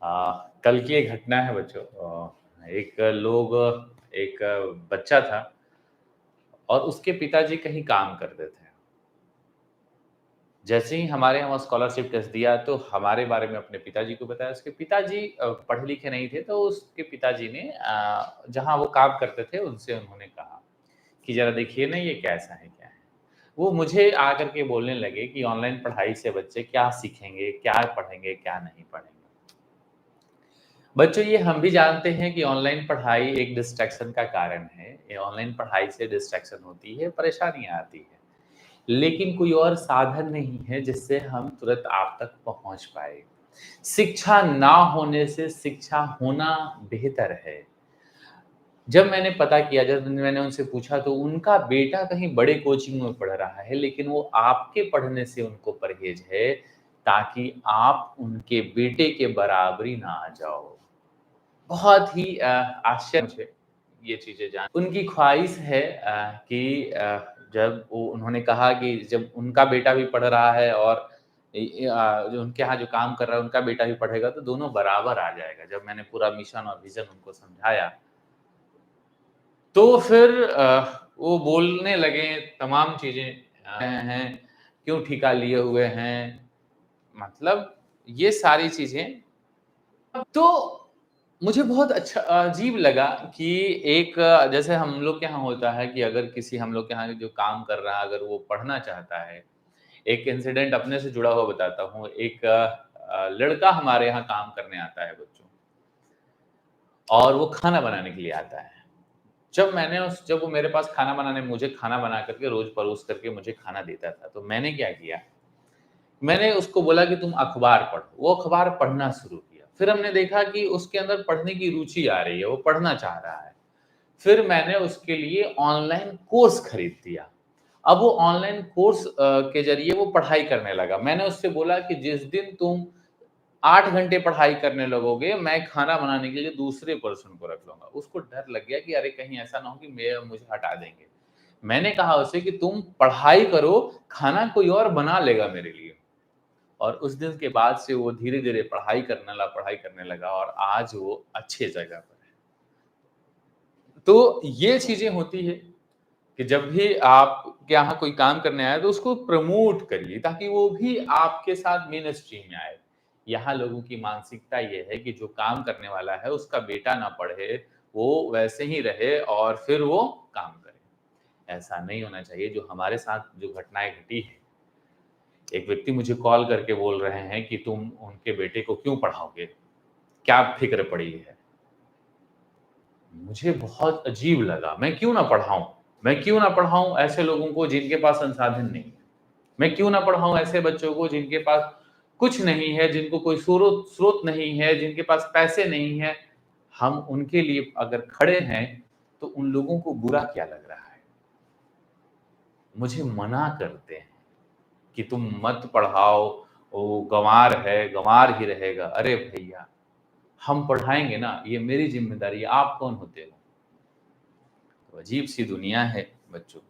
कल की एक घटना है बच्चों। एक बच्चा था और उसके पिताजी कहीं काम करते थे। जैसे ही हमारे यहाँ स्कॉलरशिप टेस्ट दिया तो हमारे बारे में अपने पिताजी को बताया। उसके पिताजी पढ़े लिखे नहीं थे, तो उसके पिताजी ने जहाँ वो काम करते थे उनसे उन्होंने कहा कि ज़रा देखिए ना ये कैसा है, क्या है? वो मुझे आकर के बोलने लगे कि ऑनलाइन पढ़ाई से बच्चे क्या सीखेंगे, क्या पढ़ेंगे, क्या नहीं पढ़ेंगे। बच्चों, ये हम भी जानते हैं कि ऑनलाइन पढ़ाई एक डिस्ट्रैक्शन का कारण है। ये ऑनलाइन पढ़ाई से डिस्ट्रैक्शन होती है, परेशानियाँ आती हैं। लेकिन कोई और साधन नहीं है जिससे हम तुरंत आप तक पहुँच पाएँ। शिक्षा ना होने से शिक्षा होना बेहतर है। जब मैंने पता किया, जब मैंने उनसे पूछा तो उनका बेटा कहीं बड़े कोचिंग में पढ़ रहा है, लेकिन वो आपके पढ़ने से उनको परहेज़ है, ताकि आप उनके बेटे के बराबरी ना आ जाओ। बहुत ही आश्चर्य मुझे ये चीज़ें जान उनकी ख़्वाहिश है कि जब वो उन्होंने कहा कि जब उनका बेटा भी पढ़ रहा है और जो उनके यहाँ जो काम कर रहा है, उनका बेटा भी पढ़ेगा, तो दोनों बराबर आ जाएगा। जब मैंने पूरा मिशन और विज़न उनको समझाया, तो फिर वो बोलने लगे तमाम चीज़ें हैं, क्यों ठेका लिए हुए हैं, मतलब ये सारी चीज़ें। तो मुझे बहुत अच्छा अजीब लगा कि एक जैसे हम लोग के यहाँ होता है कि अगर किसी हम लोग के यहाँ जो काम कर रहा है, अगर वो पढ़ना चाहता है, एक इंसिडेंट अपने से जुड़ा हुआ बताता हूँ। एक लड़का हमारे यहाँ काम करने आता है बच्चों, और वो खाना बनाने के लिए आता है। जब वो मेरे पास खाना बनाने मुझे खाना बना करके रोज़ परोस करके मुझे खाना देता था, तो मैंने क्या किया, मैंने उसको बोला कि तुम अखबार पढ़ो। वो अखबार पढ़ना शुरू किया। फिर हमने देखा कि उसके अंदर पढ़ने की रुचि आ रही है, वो पढ़ना चाह रहा है। फिर मैंने उसके लिए ऑनलाइन कोर्स खरीद दिया। अब वो ऑनलाइन कोर्स के ज़रिए वो पढ़ाई करने लगा। मैंने उससे बोला कि जिस दिन तुम 8 घंटे पढ़ाई करने लगोगे, मैं खाना बनाने के लिए दूसरे पर्सन को रख लूँगा। उसको डर लग गया कि अरे कहीं ऐसा ना हो कि मुझे हटा देंगे। मैंने कहा उसे कि तुम पढ़ाई करो, खाना कोई और बना लेगा मेरे लिए। और उस दिन के बाद से वो धीरे-धीरे पढ़ाई करने लगा और आज वो अच्छे जगह पर है। तो ये चीज़ें होती है कि जब भी आपके यहाँ कोई काम करने आए, तो उसको प्रमोट करिए ताकि वो भी आपके साथ मेन स्ट्रीम में आए। यहाँ लोगों की मानसिकता ये है कि जो काम करने वाला है, उसका बेटा ना पढ़े, वो वैसे ही रहे और फिर वो काम करे। ऐसा नहीं होना चाहिए। जो हमारे साथ जो घटनाएँ घटी हैं, एक व्यक्ति मुझे कॉल करके बोल रहे हैं कि तुम उनके बेटे को क्यों पढ़ाओगे? क्या फ़िक्र पड़ी है? मुझे बहुत अजीब लगा, मैं क्यों ना पढ़ाऊँ? मैं क्यों ना पढ़ाऊँ ऐसे लोगों को जिनके पास संसाधन नहीं है? मैं क्यों ना पढ़ाऊँ ऐसे बच्चों को जिनके पास कुछ नहीं है, जिनको कोई स्रोत स्रोत नहीं है, जिनके पास पैसे नहीं हैं? हम उनके लिए अगर खड़े हैं, तो उन लोगों को बुरा क्या लग रहा है? मुझे मना करते हैं कि तुम मत पढ़ाओ, वो गँवार है, गँवार ही रहेगा। अरे भैया! हम पढ़ाएँगे ना, ये मेरी ज़िम्मेदारी है, आप कौन होते हो? तो अजीब-सी दुनिया है बच्चों।